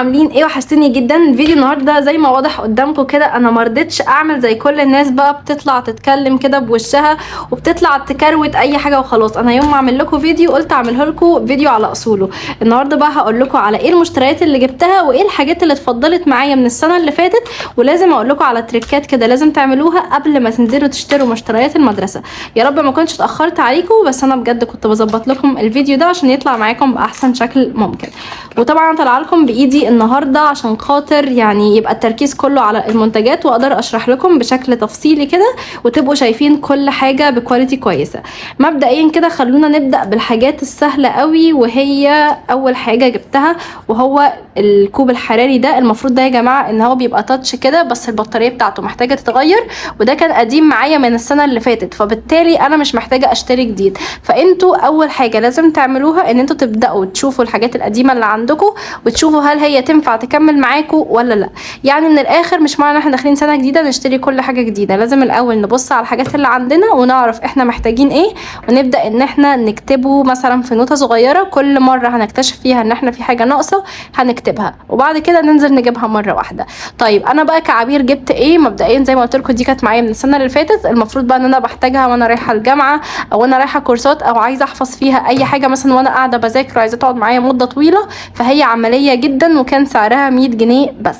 عاملين ايه؟ وحشتني جدا. فيديو النهارده زي ما واضح قدامكم كده، انا مرضتش اعمل زي كل الناس بقى بتطلع تتكلم كده بوشها وبتطلع تكروت اي حاجه وخلاص. انا يوم ما اعمل لكم فيديو قلت اعمله لكم فيديو على اصوله. النهارده بقى هقول لكم على ايه المشتريات اللي جبتها وايه الحاجات اللي اتفضلت معايا من السنه اللي فاتت، ولازم اقول لكم على تريكات كده لازم تعملوها قبل ما تنزلوا تشتروا مشتريات المدرسه. يا رب ما كنتش اتاخرت عليكم، بس انا بجد كنت بظبط لكم الفيديو ده عشان يطلع معاكم باحسن شكل ممكن. وطبعا انا طالعه لكم بايدي النهارده عشان خاطر يعني يبقى التركيز كله على المنتجات واقدر اشرح لكم بشكل تفصيلي كده وتبقوا شايفين كل حاجه بكواليتي كويسه. مبدئيا كده خلونا نبدا بالحاجات السهله قوي، وهي اول حاجه جبتها وهو الكوب الحراري ده. المفروض ده يا جماعه ان هو بيبقى تاتش كده، بس البطاريه بتاعته محتاجه تتغير، وده كان قديم معايا من السنه اللي فاتت، فبالتالي انا مش محتاجه اشتري جديد. فانتوا اول حاجه لازم تعملوها ان انتوا تبداوا تشوفوا الحاجات القديمه اللي عندكم وتشوفوا هل هي تنفع تكمل معاكم ولا لا. يعني من الاخر مش معنى احنا داخلين سنه جديده نشتري كل حاجه جديده، لازم الاول نبص على الحاجات اللي عندنا ونعرف احنا محتاجين ايه، ونبدا ان احنا نكتبه مثلا في نوتة صغيره. كل مره هنكتشف فيها ان احنا في حاجه ناقصه هنكتبها، وبعد كده ننزل نجيبها مره واحده. طيب انا بقى كعبير جبت ايه؟ مبدئيا زي ما قلت لكم دي كانت معايا من السنه اللي فاتت، المفروض بقى ان انا بحتاجها وانا رايحه الجامعه او انا رايحه كورسات او عايزه احفظ فيها اي حاجه مثلا وانا قاعده بذاكر وعايزه تقعد معايا مده طويله، فهي عمليه جدا وكان سعرها 100 جنيه بس.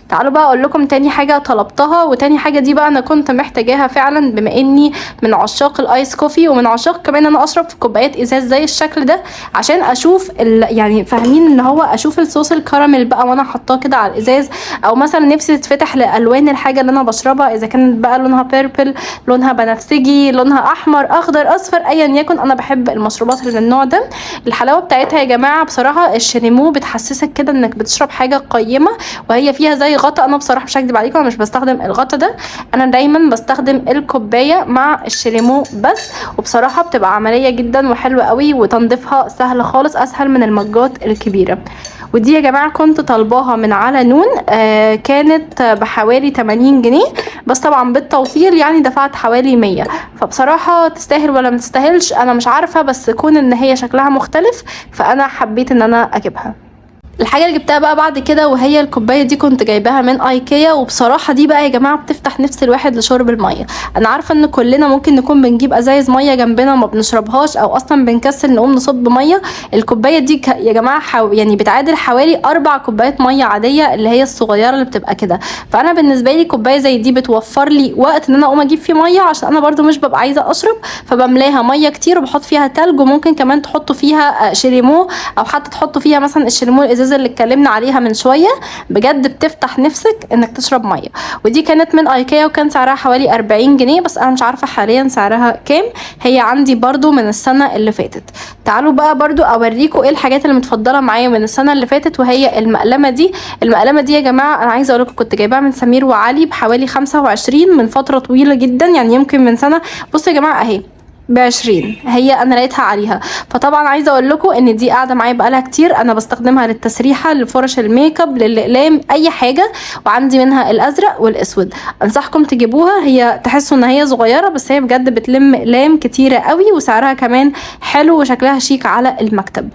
تعالوا بقى اقول لكم تاني حاجه طلبتها، وتاني حاجه دي بقى انا كنت محتاجاها فعلا بما اني من عشاق الايس كوفي ومن عشاق كمان انا اشرب في كوبايات ازاز زي الشكل ده، عشان اشوف يعني فاهمين ان هو اشوف الصوص الكراميل بقى وانا حطاه كده على الازاز، او مثلا نفسي تتفتح لالوان الحاجه اللي انا بشربها، اذا كانت بقى لونها بيربل، لونها بنفسجي، لونها احمر، اخضر، اصفر، ايا يكن. انا بحب المشروبات اللي من النوع ده. الحلاوه بتاعتها يا جماعه بصراحه الشريمو بتحسسك كده انك بتشرب حاجه قيمه، وهي فيها زي غطا. انا بصراحه مش هكدب عليكم انا مش بستخدم الغطا ده، انا دايما بستخدم الكوبايه مع الشريمو بس، وبصراحه بتبقى عمليه جدا وحلوه قوي وتنظيفها سهل خالص، اسهل من المجات الكبيره. ودي يا جماعه كنت طالباها من على نون، كانت بحوالي 80 جنيه، بس طبعا بالتوصيل يعني دفعت حوالي 100. فبصراحه تستاهل ولا ما تستاهلش انا مش عارفه، بس كون ان هي شكلها مختلف فانا حبيت ان انا اجيبها. الحاجه اللي جبتها بقى بعد كده وهي الكوبايه دي، كنت جايباها من ايكيا، وبصراحه دي بقى يا جماعه بتفتح نفس الواحد لشرب الميه. انا عارفه ان كلنا ممكن نكون بنجيب ازايز ميه جنبنا وما بنشربهاش او اصلا بنكسل نقوم نصب ميه. الكوبايه دي يا جماعه يعني بتعادل حوالي 4 كوبايات ميه عاديه اللي هي الصغيره اللي بتبقى كده. فانا بالنسبه لي كوبايه زي دي بتوفر لي وقت ان انا اقوم اجيب فيه ميه، عشان انا برده مش ببقى عايزه اشرب، فبملاها ميه كتير وبحط فيها تلج، وممكن كمان تحطوا فيها شريمو او حتى تحطوا فيها مثلا الشريمو الازازه اللي اتكلمنا عليها من شويه. بجد بتفتح نفسك انك تشرب ميه. ودي كانت من ايكيا وكان سعرها حوالي 40 جنيه، بس انا مش عارفه حاليا سعرها كام. هي عندي برده من السنه اللي فاتت. تعالوا بقى برده اوريكم ايه الحاجات اللي متفضله معايا من السنه اللي فاتت، وهي المقلمه دي. المقلمه دي يا جماعه انا عايزه اقول لكم كنت جايباها من سمير وعلي بحوالي 25 من فتره طويله جدا، يعني يمكن من سنه. بصوا يا جماعه اهي ب20 هي انا لقيتها عليها. فطبعا عايزه اقول لكم ان دي قاعده معايا بقالها كتير، انا بستخدمها للتسريحه، لفرش الميك اب، للاقلام، اي حاجه، وعندي منها الازرق والاسود. انصحكم تجيبوها، هي تحسوا ان هي صغيره بس هي بجد بتلم اقلام كتيره قوي، وسعرها كمان حلو وشكلها شيك على المكتب.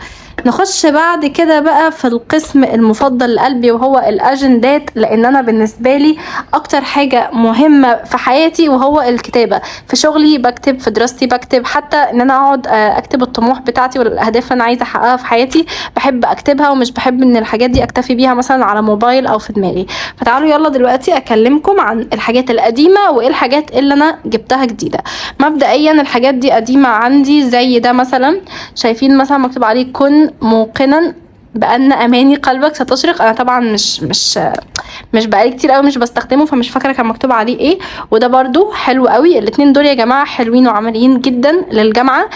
نخش بعد كده بقى في القسم المفضل لقلبي وهو الاجندات، لان انا بالنسبه لي اكتر حاجه مهمه في حياتي وهو الكتابه. في شغلي بكتب، في دراستي بكتب، حتى ان انا اقعد اكتب الطموح بتاعتي والاهداف اللي انا عايزه احققها في حياتي بحب اكتبها، ومش بحب ان الحاجات دي اكتفي بيها مثلا على موبايل او في دماغي. فتعالوا يلا دلوقتي اكلمكم عن الحاجات القديمه وايه الحاجات اللي انا جبتها جديده. مبدئيا الحاجات دي قديمه عندي، زي ده مثلا، شايفين مثلا مكتوب عليه كن موقنا بان اماني قلبك ستشرق. انا طبعا مش بقالي كتير قوي مش بستخدمه، فمش فاكره كان مكتوب عليه ايه. وده برده حلو قوي. الاتنين دول يا جماعه حلوين وعمليين جدا للجامعه.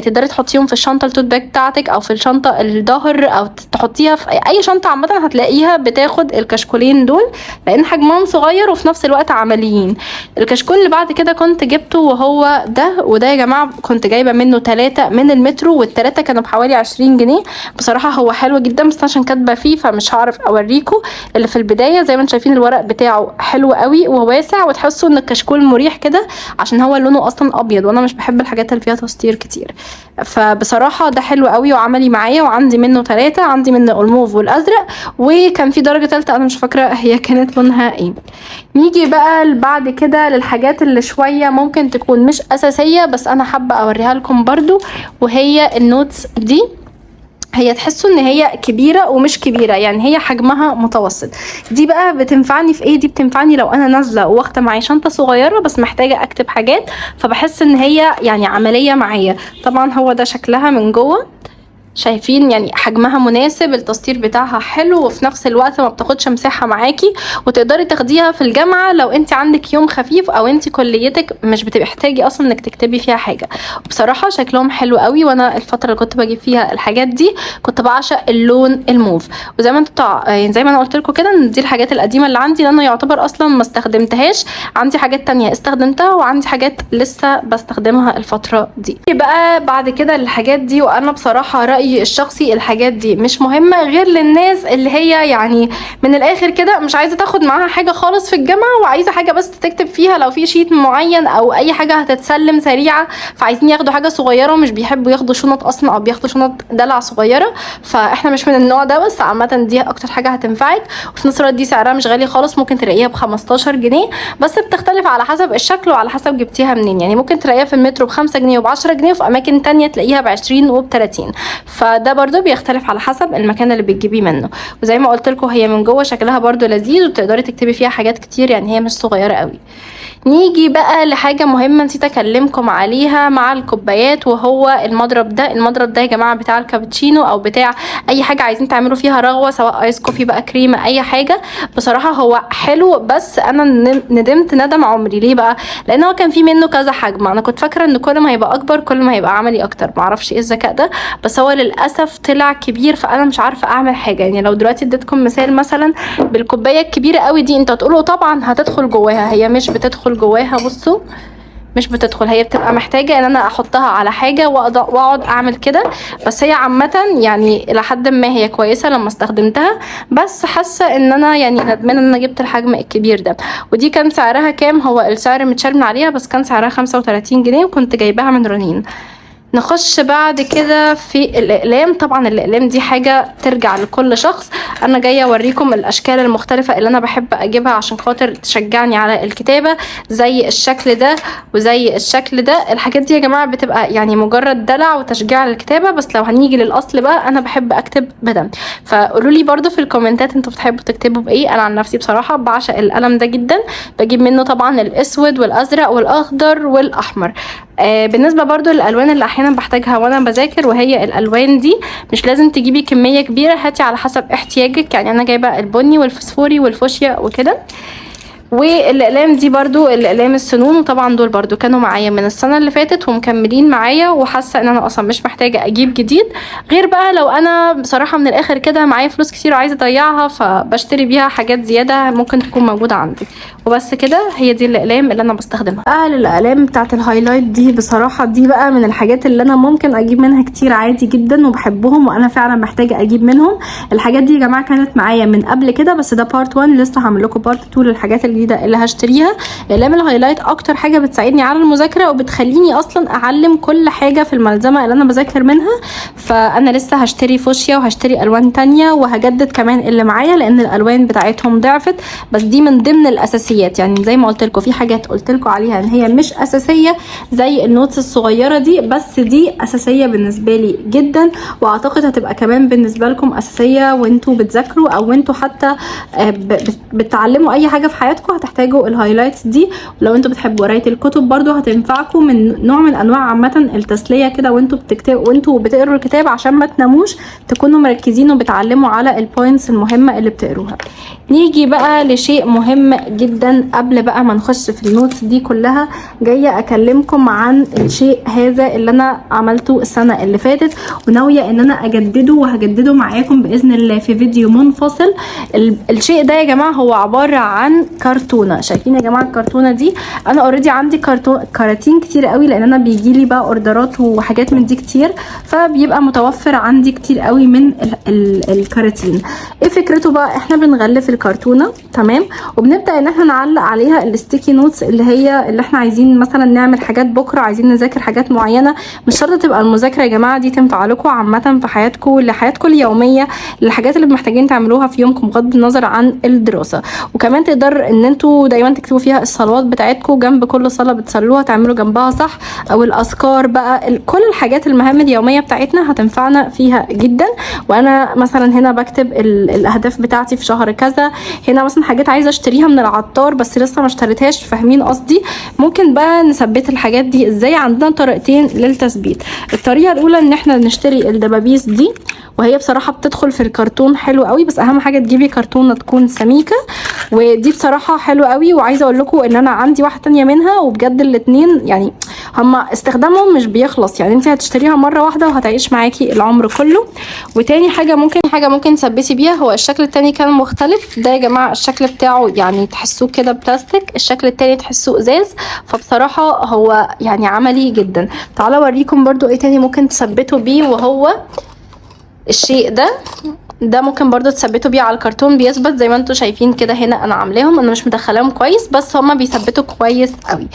تقدري تحطيهم في الشنطه التوت باج بتاعتك او في الشنطه الظهر، او تحطيها في اي شنطه عامه هتلاقيها بتاخد الكشكولين دول، لان حجمهم صغير وفي نفس الوقت عمليين. الكشكول اللي بعد كده كنت جبته وهو ده، وده يا جماعه كنت جايبه منه 3 من المترو، والثلاثه كانوا بحوالي 20 جنيه. بصراحه هو حلو جدا، بس عشان كاتبه فيه فمش هعرف اوريكم. اللي في البدايه زي ما انتم شايفين الورق بتاعه حلو قوي وواسع، وتحسوا ان الكشكول مريح كده عشان هو لونه اصلا ابيض، وانا مش بحب الحاجات اللي فيها تسطير كتير. فبصراحه ده حلو قوي وعملي معايا، وعندي منه 3، عندي منه الموف والازرق، وكان في درجه ثالثه انا مش فاكره هي كانت لونها ايه. نيجي بقى بعد كده للحاجات اللي شويه ممكن تكون مش اساسيه بس انا حابه اوريها لكم برضو، وهي النوتس دي. هي تحسوا ان هي كبيره ومش كبيره، يعني هي حجمها متوسط. دي بقى بتنفعني في ايه؟ دي بتنفعني لو انا نازله واخده معايا شنطه صغيره بس محتاجه اكتب حاجات، فبحس ان هي يعني عمليه معايا. طبعا هو ده شكلها من جوه، شايفين يعني حجمها مناسب، التسطير بتاعها حلو، وفي نفس الوقت ما بتاخدش مساحه معاكي، وتقدري تاخديها في الجامعه لو انت عندك يوم خفيف او انت كليتك مش بتحتاجي اصلا انك تكتبي فيها حاجه. بصراحه شكلهم حلو قوي، وانا الفتره اللي كنت بجيب فيها الحاجات دي كنت بعشق اللون الموف. وزي ما انتوا يعني زي ما انا قلت لكم كده ان دي الحاجات القديمه اللي عندي اللي انا يعتبر اصلا ما استخدمتهاش. عندي حاجات تانية استخدمتها وعندي حاجات لسه بستخدمها الفتره دي. بقى بعد كده الحاجات دي، وانا بصراحه رايي الشخصي الحاجات دي مش مهمه غير للناس اللي هي يعني من الاخر كده مش عايزه تاخد معاها حاجه خالص في الجامعه، وعايزه حاجه بس تكتب فيها لو في شيت معين او اي حاجه هتتسلم سريعه، فعايزين ياخدوا حاجه صغيره ومش بيحبوا ياخدوا شنط اصلا او بياخدوا شنط دلع صغيره. فاحنا مش من النوع ده، بس عامه دي اكتر حاجه هتنفعك. وفي نفس الوقت دي سعرها مش غالي خالص، ممكن تلاقيها ب15 جنيه، بس بتختلف على حسب الشكل وعلى حسب جبتيها منين. يعني ممكن تلاقيها في المترو ب5 جنيه وب10 جنيه، وفي اماكن تانية تلاقيها ب20 وب30، فده برضو بيختلف على حسب المكان اللي بتجيبيه منه. وزي ما قلت لكم هي من جوه شكلها برضو لذيذ، وتقدري تكتبي فيها حاجات كتير، يعني هي مش صغيره قوي. نيجي بقى لحاجه مهمه نسيت اكلمكم عليها مع الكوبايات، وهو المضرب ده. المضرب ده يا جماعه بتاع الكابتشينو او بتاع اي حاجه عايزين تعملوا فيها رغوه، سواء ايس كوفي بقى، كريمه، اي حاجه. بصراحه هو حلو، بس انا ندمت ندم عمري. ليه بقى؟ لان هو كان في منه كذا حجم. انا كنت فاكره ان كل ما هيبقى اكبر كل ما هيبقى عملي اكتر، معرفش ايه الذكاء ده، بس هو للاسف طلع كبير، فانا مش عارفه اعمل حاجه. يعني لو دلوقتي اديتكم مثال مثلا بالكوبايه الكبيره قوي دي، انتوا هتقولوا طبعا هتدخل جواها، هي مش بتدخل جواها. بصوا مش بتدخل، هي بتبقى محتاجه ان انا احطها على حاجه واقعد اعمل كده. بس هي عامه يعني لحد ما هي كويسه لما استخدمتها، بس حاسه ان انا يعني ندمانه ان انا جبت الحجم الكبير ده. ودي كان سعرها كام؟ هو السعر متشال من عليها، بس كان سعرها 35 جنيه وكنت جايباها من رنين. نخش بعد كده في الاقلام. طبعا الاقلام دي حاجه ترجع لكل شخص، انا جايه اوريكم الاشكال المختلفه اللي انا بحب اجيبها عشان خاطر تشجعني على الكتابه، زي الشكل ده وزي الشكل ده. الحاجات دي يا جماعه بتبقى يعني مجرد دلع وتشجيع للكتابه، بس لو هنيجي للاصل بقى انا بحب اكتب بده. فقولوا لي برده في الكومنتات انتوا بتحبوا تكتبوا بايه. انا عن نفسي بصراحه بعشق القلم ده جدا، بجيب منه طبعا الاسود والازرق والاخضر والاحمر. بالنسبه برضو للالوان اللي احيانا بحتاجها وانا بذاكر، وهي الالوان دي مش لازم تجيبي كميه كبيره، هاتي على حسب احتياجك. يعني انا جايبه البني والفسفوري والفوشيا وكده. والاقلام دي برضو الاقلام السنون، وطبعا دول برضو كانوا معايا من السنه اللي فاتت ومكملين معايا، وحاسه ان انا اصلا مش محتاجه اجيب جديد، غير بقى لو انا بصراحه من الاخر كده معايا فلوس كتير وعايزه اضيعها فبشتري بيها حاجات زياده ممكن تكون موجوده عندي. وبس كده، هي دي الاقلام اللي انا بستخدمها. الاقلام بتاعه الهايلايت دي بصراحه دي بقى من الحاجات اللي انا ممكن اجيب منها كتير عادي جدا وبحبهم، وانا فعلا محتاجه اجيب منهم. الحاجات دي يا جماعه كانت معايا من قبل كده، بس ده بارت 1، لسه هعمل لكم بارت 2 للحاجات الجديده اللي هشتريها. اقلام الهايلايت اكتر حاجه بتساعدني على المذاكره وبتخليني اصلا اعلم كل حاجه في الملزمه اللي انا بذاكر منها. فانا لسه هشتري فوشيا وهشتري الوان تانية وهجدد كمان اللي معايا، لان الالوان بتاعتهم ضعفت. بس دي من ضمن الاساسيات، يعني زي ما قلت لكم في حاجات قلت لكم عليها ان هي مش اساسيه زي النوتس الصغيره دي، بس دي اساسيه بالنسبه لي جدا، واعتقد هتبقى كمان بالنسبه لكم اساسيه وانتوا بتذاكروا او انتوا حتى بتعلموا اي حاجه في حياتكم هتحتاجوا الهايلايتس دي. ولو انتوا بتحبوا قرايه الكتب برضو هتنفعكم، من نوع من انواع عامه التسليه كده وانتوا بتكتبوا وانتوا بتقروا الكتاب، عشان ما تناموش تكونوا مركزين وبتعلموا على البوينتس المهمه اللي بتقروها. نيجي بقى لشيء مهم جدا قبل بقى ما نخش في النوتس دي كلها. جايه اكلمكم عن الشيء هذا اللي انا عملته السنه اللي فاتت، وناويه ان انا اجدده وهجدده معاكم باذن الله في فيديو منفصل. الشيء ده يا جماعه هو عباره عن كارت كرتونه. شايفين يا جماعه الكرتونه دي؟ انا اوريدي عندي كراتين كتير قوي، لان انا بيجي لي بقى اوردرات وحاجات من دي كتير، فبيبقى متوفر عندي كتير قوي من الكراتين. ايه فكرته بقى؟ احنا بنغلف الكرتونه تمام، وبنبدا ان احنا نعلق عليها الستيكي نوتس اللي احنا عايزين مثلا نعمل حاجات بكره، عايزين نذاكر حاجات معينه. مش شرط تبقى المذاكره يا جماعه دي تنفع لكم عامه في حياتكم، لحياتكم اليوميه، للحاجات اللي محتاجين تعملوها في يومكم بغض النظر عن الدراسه. وكمان تقدر ان انتوا دايما تكتبوا فيها الصلوات بتاعتكم جنب كل صلاه بتصلوها، تعملوا جنبها صح، او الاذكار بقى، كل الحاجات المهام اليوميه بتاعتنا هتنفعنا فيها جدا. وانا مثلا هنا بكتب الاهداف بتاعتي في شهر كذا، هنا مثلا حاجات عايزه اشتريها من العطار بس لسه ما اشتريتهاش، فاهمين قصدي؟ ممكن بقى نثبت الحاجات دي ازاي؟ عندنا طريقتين للتثبيت. الطريقه الاولى ان احنا نشتري الدبابيس دي، وهي بصراحه بتدخل في الكرتون حلو قوي، بس اهم حاجه تجيبي كرتونه تكون سميكه، ودي بصراحه حلوه قوي. وعايزه اقول لكم ان انا عندي واحده تانية منها، وبجد الاتنين يعني هما استخدامهم مش بيخلص، يعني انت هتشتريها مره واحده وهتعيش معاكي العمر كله. وتاني حاجه ممكن تثبتي بيها، هو الشكل التاني كان مختلف. ده يا جماعه الشكل بتاعه يعني تحسوه كده بلاستيك، الشكل التاني تحسوه ازاز، فبصراحه هو يعني عملي جدا. تعالوا اوريكم برضو ايه تاني ممكن تثبتوا بيه، وهو الشيء ده ممكن برضو تثبتوا بيه على الكرتون، بيثبت زي ما انتم شايفين كده. هنا انا عاملاهم، انا مش مدخلاهم كويس بس هما بيثبتوا كويس قوي.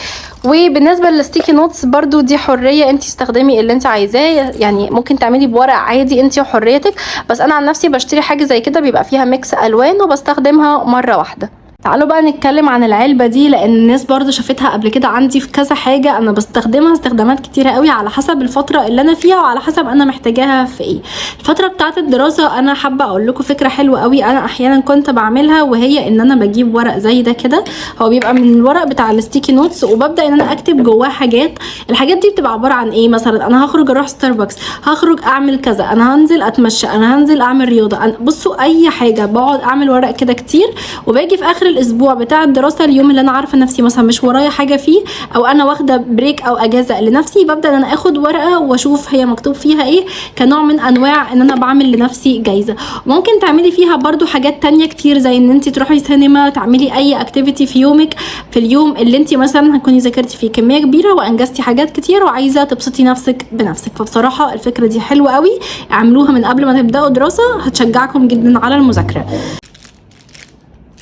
وبالنسبه للستيكي نوتس برضو دي حريه، انت استخدمي اللي انت عايزاه، يعني ممكن تعملي بورق عادي انت وحريتك، بس انا عن نفسي بشتري حاجه زي كده بيبقى فيها ميكس الوان وبستخدمها مره واحده. تعالوا بقى نتكلم عن العلبة دي، لان الناس برضو شافتها قبل كده عندي في كذا حاجة. انا بستخدمها استخدامات كتيرة قوي على حسب الفترة اللي انا فيها، وعلى حسب انا محتاجاها في ايه. الفترة بتاعت الدراسة انا حابة اقول لكم فكرة حلوة قوي انا احيانا كنت بعملها، وهي ان انا بجيب ورق زي ده كده، هو بيبقى من الورق بتاع الستيكي نوتس، وببدأ ان انا اكتب جواه حاجات. الحاجات دي بتبقى عبارة عن ايه؟ مثلا انا هخرج اروح ستاربكس، هخرج اعمل كذا، انا هنزل اتمشى، انا هنزل اعمل رياضة، بصوا اي حاجة. بقعد اعمل ورق كده كتير، وباجي في اخر الاسبوع بتاع الدراسه، اليوم اللي انا عارفه نفسي مثلا مش ورايا حاجه فيه، او انا واخده بريك او اجازه لنفسي، ببدا ان انا اخد ورقه واشوف هي مكتوب فيها ايه، كنوع من انواع ان انا بعمل لنفسي جايزه. ممكن تعملي فيها برضو حاجات تانية كتير، زي ان انت تروحي سينما، تعملي اي اكتيفيتي في يومك، في اليوم اللي انت مثلا هتكوني ذاكرتي فيه كميه كبيره وانجزتي حاجات كتير وعايزه تبسطي نفسك بنفسك. فبصراحه الفكره دي حلوه قوي، اعملوها من قبل ما تبداوا دراسه، هتشجعكم جدا على المذاكره.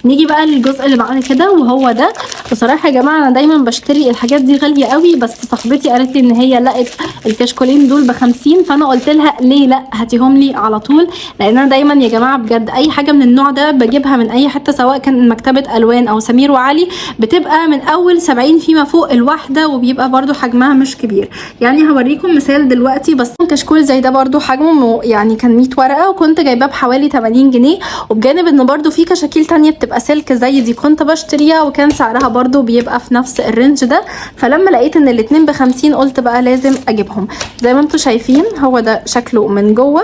نيجي بقى للجزء اللي بعد كده، وهو ده. بصراحه يا جماعه انا دايما بشتري الحاجات دي غاليه قوي، بس صاحبتي قالت لي ان هي لقت الكشكولين دول ب50، فانا قلت لها ليه لا، هاتيهم لي على طول. لان انا دايما يا جماعه بجد اي حاجه من النوع ده بجيبها من اي حته، سواء كان مكتبه الوان او سمير وعلي، بتبقى من اول 70 فيما فوق الواحده، وبيبقى برده حجمها مش كبير. يعني هوريكم مثال دلوقتي، بس كشكول زي ده برده حجمه يعني كان 100 ورقه، وكنت جايباه بحوالي 80 جنيه. وبجانب ان برده في كشاكيل تانية بتبقى سلك زي دي كنت بشتريها، وكان سعرها برضو بيبقى في نفس الرينج ده. فلما لقيت ان الاتنين ب50 قلت بقى لازم اجيبهم. زي ما انتم شايفين هو ده شكله من جوه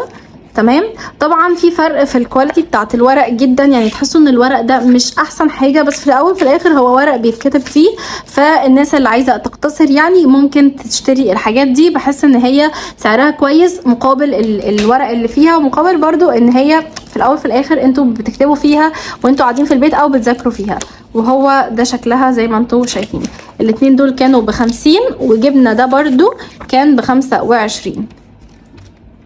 تمام. طبعا في فرق في الكواليتي بتاعت الورق جدا، يعني تحسوا ان الورق ده مش احسن حاجه، بس في الاول في الاخر هو ورق بيتكتب فيه. فالناس اللي عايزه تقتصر يعني ممكن تشتري الحاجات دي، بحس ان هي سعرها كويس مقابل الورق اللي فيها، ومقابل برضو ان هي في الاول في الاخر انتوا بتكتبوا فيها وانتوا قاعدين في البيت او بتذاكروا فيها. وهو ده شكلها زي ما انتوا شايفين. الاتنين دول كانوا ب50، وجبنا ده برضو كان ب25.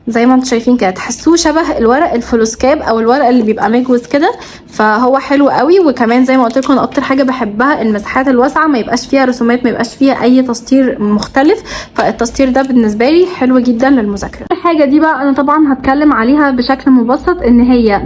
زي ما انتم شايفين كده، تحسوه شبه الورق الفلوسكاب او الورق اللي بيبقى مجوز كده، فهو حلو قوي. وكمان زي ما قلت لكم اكتر حاجه بحبها المساحات الواسعه، ما يبقاش فيها رسومات، ما يبقاش فيها اي تسطير مختلف، فالتسطير ده بالنسبه لي حلو جدا للمذاكره. الحاجه دي بقى انا طبعا هتكلم عليها بشكل مبسط، ان هي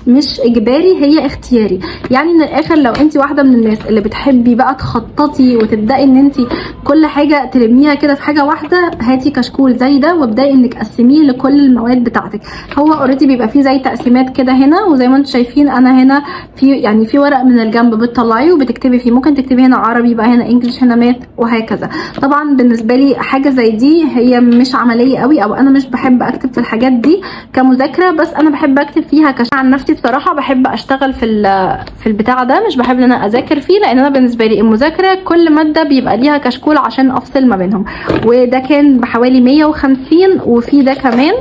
مش اجباري، هي اختياري. يعني من الاخر لو انت واحده من الناس اللي بتحبي بقى تخططي وتبداي ان انت كل حاجه تلميها كده في حاجه واحده، هاتي كشكول زي ده وابداي انك قسميه لكل المواد بتاعتك. هو اوريدي بيبقى فيه زي تقسيمات كده هنا، وزي ما انتم شايفين انا هنا في ورق من الجنب بتطلعيه وبتكتبي فيه، ممكن تكتبي هنا عربي بقى، هنا انجلش، هنا مات، وهكذا. طبعا بالنسبه لي حاجه زي دي هي مش عمليه قوي، او انا مش بحب اكتب في الحاجات دي كمذاكره، بس انا بحب اكتب فيها عن نفسي بصراحه بحب اشتغل في البتاع ده، مش بحب ان انا اذاكر فيه، لان انا بالنسبه لي المذاكره كل ماده بيبقى ليها كشكول عشان افصل ما بينهم. وده كان بحوالي 150، وفي ده كمان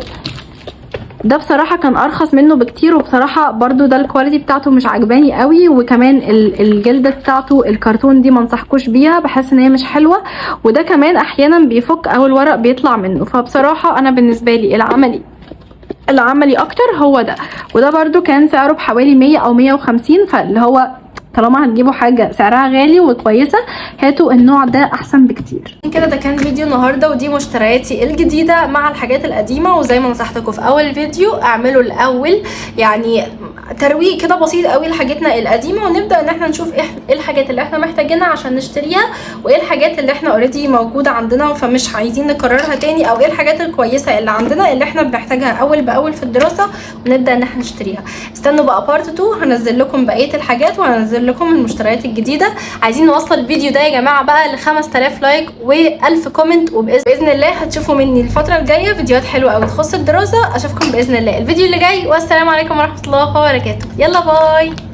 ده بصراحه كان ارخص منه بكتير، وبصراحه برضو ده الكواليتي بتاعته مش عجباني قوي، وكمان الجلده بتاعته الكرتون دي ما انصحكوش بيها، بحس ان هي مش حلوه، وده كمان احيانا بيفك او الورق بيطلع منه. فبصراحه انا بالنسبه لي العملي اكتر هو ده. وده برضو كان سعره بحوالي 100 او 150، فاللي هو طالما هتجيبوا حاجه سعرها غالي وكويسه هاتوا النوع ده احسن بكتير. كده ده كان فيديو النهارده، ودي مشترياتي الجديده مع الحاجات القديمه. وزي ما نصحتكم في اول فيديو اعملوا الاول يعني ترويق كده بسيط قوي لحاجتنا القديمه، ونبدا ان احنا نشوف ايه الحاجات اللي احنا محتاجينها عشان نشتريها، وايه الحاجات اللي احنا اوريدي موجوده عندنا فمش عايزين نكررها تاني، او ايه الحاجات الكويسه اللي عندنا اللي احنا بنحتاجها اول باول في الدراسه ونبدا ان احنا نشتريها. استنوا بقى بارت 2 هنزل لكم بقيه الحاجات وهنزل لكم المشتريات الجديده. عايزين نوصل الفيديو ده يا جماعه بقى ل 5000 لايك و1000 كومنت، وباذن الله هتشوفوا مني الفتره الجايه فيديوهات حلوه قوي تخص الدراسه. اشوفكم باذن الله الفيديو اللي جاي، والسلام عليكم ورحمه الله وبركاته. يلا باي.